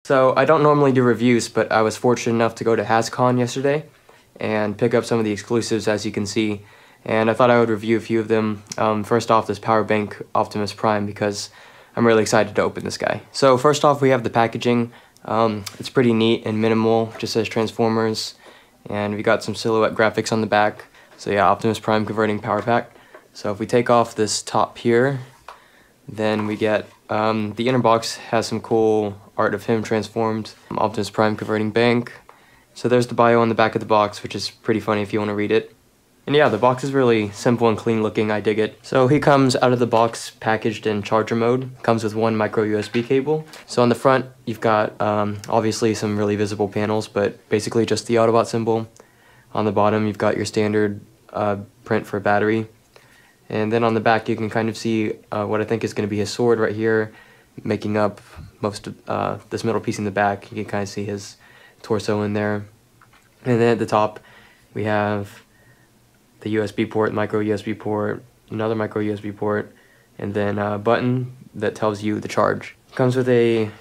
So I don't normally do reviews, but I was fortunate enough to go to HasCon yesterday and pick up some of the exclusives, as you can see, and I thought I would review a few of them. First off, this power bank Optimus Prime, because I'm really excited to open this guy. So first off, we have the packaging. It's pretty neat and minimal, just says Transformers, and we got some silhouette graphics on the back. So yeah, Optimus Prime converting power pack. So if we take off this top here, then we get the inner box has some cool art of him transformed. Optimus Prime converting bank. So there's the bio on the back of the box, which is pretty funny if you want to read it. And yeah, the box is really simple and clean looking, I dig it. So he comes out of the box packaged in charger mode, comes with one micro USB cable. So on the front, you've got obviously some really visible panels, but basically just the Autobot symbol. On the bottom, you've got your standard print for battery. And then on the back, you can kind of see what I think is going to be his sword right here, making up most of this middle piece in the back. You can kind of see his torso in there. And then at the top, we have the USB port, micro USB port, another micro USB port, and then a button that tells you the charge. Comes with a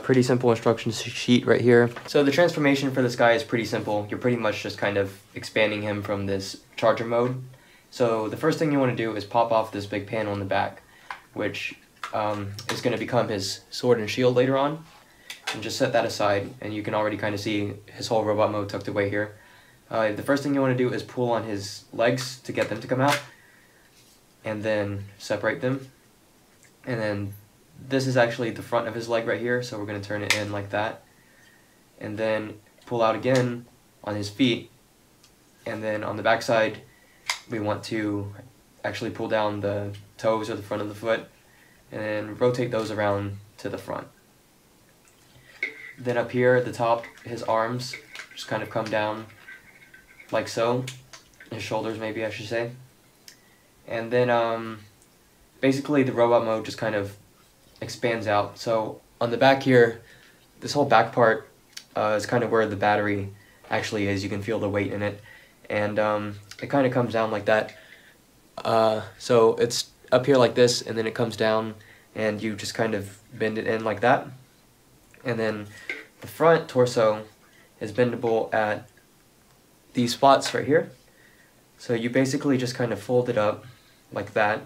pretty simple instruction sheet right here. So the transformation for this guy is pretty simple. You're pretty much just kind of expanding him from this charger mode. So the first thing you want to do is pop off this big panel in the back, which is going to become his sword and shield later on. And just set that aside, and you can already kind of see his whole robot mode tucked away here. The first thing you want to do is pull on his legs to get them to come out, and then separate them. And then this is actually the front of his leg right here, so we're going to turn it in like that. And then pull out again on his feet, and then on the back side, we want to actually pull down the toes or the front of the foot, and then rotate those around to the front. Then up here at the top, his arms just kind of come down like so. His shoulders, maybe I should say. And then basically the robot mode just kind of expands out. So on the back here, this whole back part is kind of where the battery actually is. You can feel the weight in it. And it kind of comes down like that. So it's up here like this, and then it comes down, and you just kind of bend it in like that. And then the front torso is bendable at these spots right here. So you basically just kind of fold it up like that,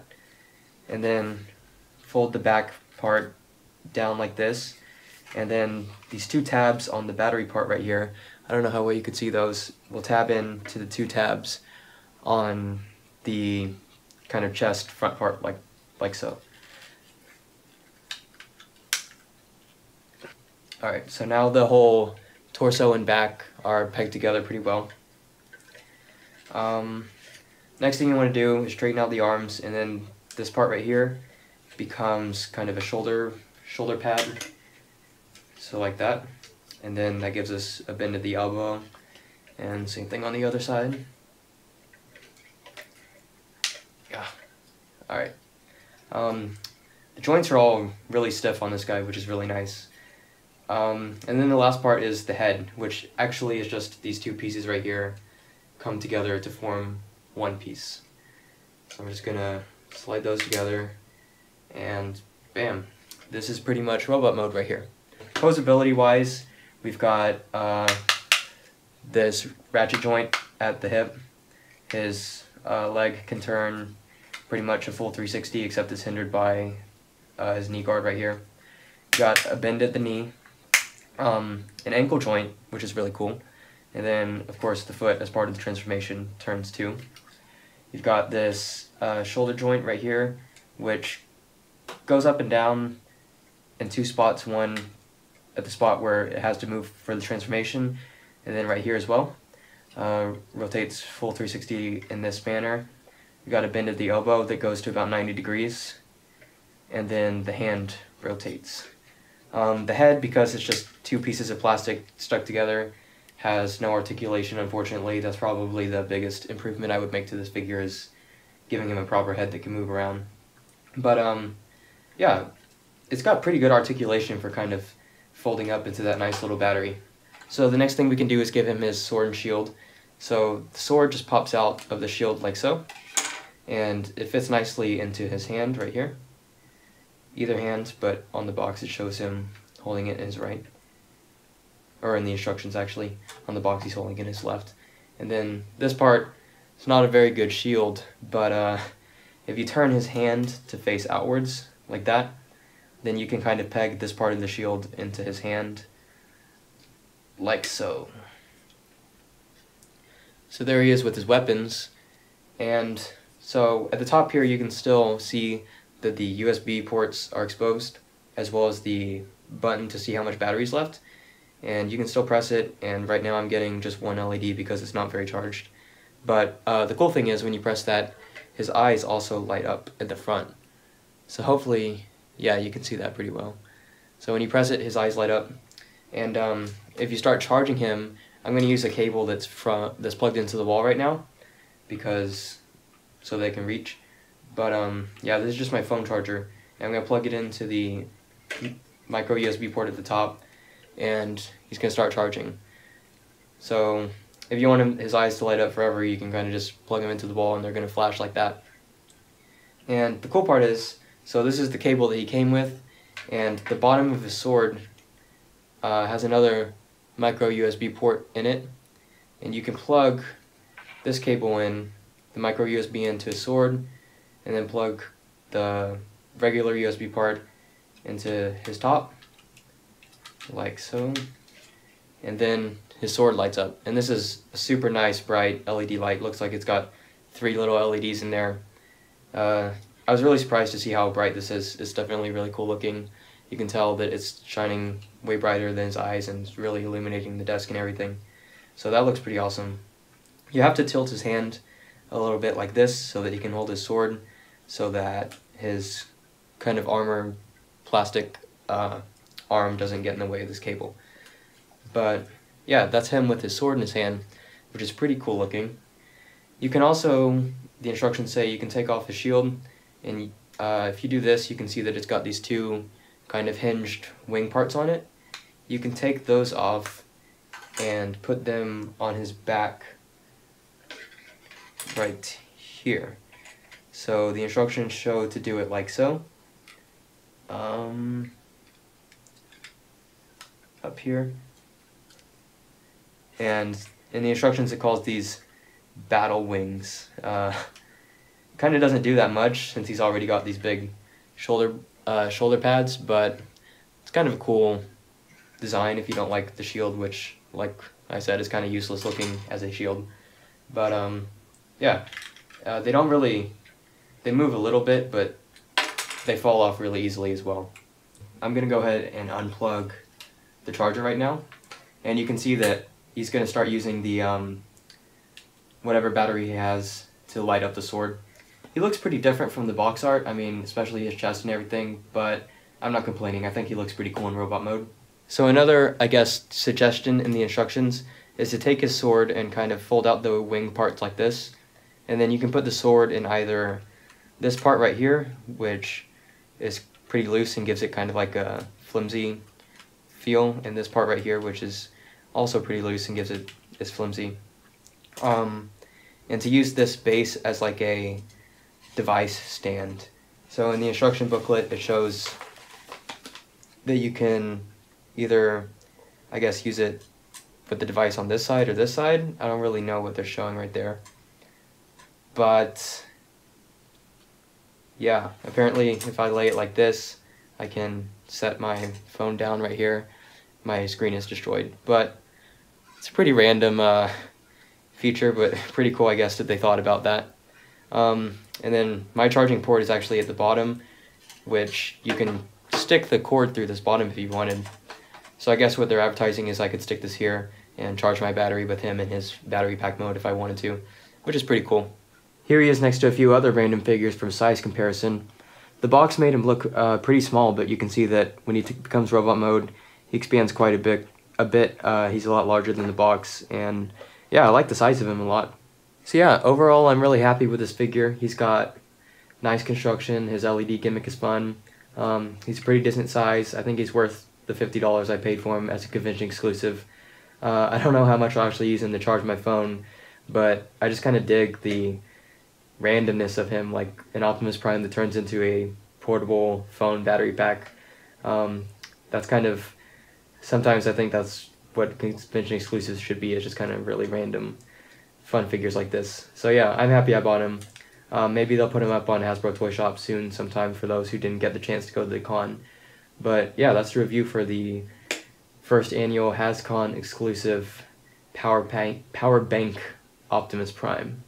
and then fold the back part down like this. And then these two tabs on the battery part right here, I don't know how well you could see those, will tab in to the two tabs on the kind of chest front part like so. Alright, so now the whole torso and back are pegged together pretty well. Next thing you want to do is straighten out the arms, and then this part right here becomes kind of a shoulder pad, so like that. And then that gives us a bend at the elbow, and same thing on the other side. Yeah, alright. The joints are all really stiff on this guy, which is really nice. And then the last part is the head, which actually is just these two pieces right here come together to form one piece. So I'm just gonna slide those together, and bam, this is pretty much robot mode right here. Poseability wise, we've got this ratchet joint at the hip. His leg can turn pretty much a full 360, except it's hindered by his knee guard right here. Got a bend at the knee. An ankle joint, which is really cool, and then of course the foot, as part of the transformation, turns too. You've got this shoulder joint right here, which goes up and down in two spots, one at the spot where it has to move for the transformation, and then right here as well. Rotates full 360 in this manner. You've got a bend at the elbow that goes to about 90 degrees, and then the hand rotates. The head, because it's just two pieces of plastic stuck together, has no articulation, unfortunately. That's probably the biggest improvement I would make to this figure, is giving him a proper head that can move around. But yeah, it's got pretty good articulation for kind of folding up into that nice little battery. So the next thing we can do is give him his sword and shield. So the sword just pops out of the shield like so, and it fits nicely into his hand right here. Either hand, but on the box it shows him holding it in his right. or in the instructions actually, on the box he's holding in his left. And then this part, it's not a very good shield, but if you turn his hand to face outwards, like that, then you can kind of peg this part of the shield into his hand, like so. So there he is with his weapons, and so at the top here you can still see that the USB ports are exposed, as well as the button to see how much battery's left, and you can still press it, and right now I'm getting just one LED because it's not very charged. But the cool thing is when you press that, his eyes also light up at the front. So hopefully, yeah, you can see that pretty well. So when you press it, his eyes light up, and if you start charging him, I'm going to use a cable that's plugged into the wall right now, because so they can reach. But yeah, this is just my phone charger, and I'm going to plug it into the micro USB port at the top, and he's going to start charging. So if you want his eyes to light up forever, you can kind of just plug them into the wall and they're going to flash like that. And the cool part is, so this is the cable that he came with, and the bottom of his sword has another micro USB port in it, and you can plug this cable in, the micro USB into his sword, and then plug the regular USB part into his top, like so, and then his sword lights up. And this is a super nice bright LED light. Looks like it's got 3 little LEDs in there. I was really surprised to see how bright this is. It's definitely really cool looking. You can tell that it's shining way brighter than his eyes and it's really illuminating the desk and everything. So that looks pretty awesome. You have to tilt his hand a little bit like this so that he can hold his sword, so that his kind of armor plastic arm doesn't get in the way of this cable. But yeah, that's him with his sword in his hand, which is pretty cool looking. You can also, the instructions say you can take off his shield, and if you do this, you can see that it's got these 2 kind of hinged wing parts on it. You can take those off and put them on his back right here. So the instructions show to do it like so. Up here. And in the instructions it calls these battle wings. Kind of doesn't do that much since he's already got these big shoulder pads, but it's kind of a cool design if you don't like the shield, which, like I said, is kind of useless looking as a shield. But yeah, they don't really, they move a little bit, but they fall off really easily as well. I'm gonna go ahead and unplug the charger right now, and you can see that he's gonna start using the whatever battery he has to light up the sword. He looks pretty different from the box art, I mean, especially his chest and everything, but I'm not complaining. I think he looks pretty cool in robot mode. So another, I guess, suggestion in the instructions is to take his sword and kind of fold out the wing parts like this, and then you can put the sword in either this part right here, which is pretty loose and gives it kind of like a flimsy feel, and this part right here, which is also pretty loose and gives it this flimsy. And to use this base as like a device stand. So in the instruction booklet it shows that you can either, I guess, use it with the device on this side or this side. I don't really know what they're showing right there. But yeah, apparently if I lay it like this, I can set my phone down right here. My screen is destroyed. But it's a pretty random feature, but pretty cool, I guess, that they thought about that. And then my charging port is actually at the bottom, which you can stick the cord through this bottom if you wanted. So I guess what they're advertising is I could stick this here and charge my battery with him in his battery pack mode if I wanted to, which is pretty cool. Here he is next to a few other random figures from size comparison. The box made him look pretty small, but you can see that when he becomes robot mode, he expands quite a bit. He's a lot larger than the box, and yeah, I like the size of him a lot. So yeah, overall I'm really happy with this figure. He's got nice construction, his LED gimmick is fun, he's a pretty decent size. I think he's worth the $50 I paid for him as a convention exclusive. I don't know how much I'll actually use him to charge my phone, but I just kind of dig the randomness of him, like an Optimus Prime that turns into a portable phone battery pack. That's kind of, sometimes I think that's what convention exclusives should be. It's just kind of really random fun figures like this. So yeah, I'm happy I bought him. Maybe they'll put him up on Hasbro Toy Shop soon sometime for those who didn't get the chance to go to the con. But yeah, that's the review for the first annual HasCon exclusive Power Bank Optimus Prime.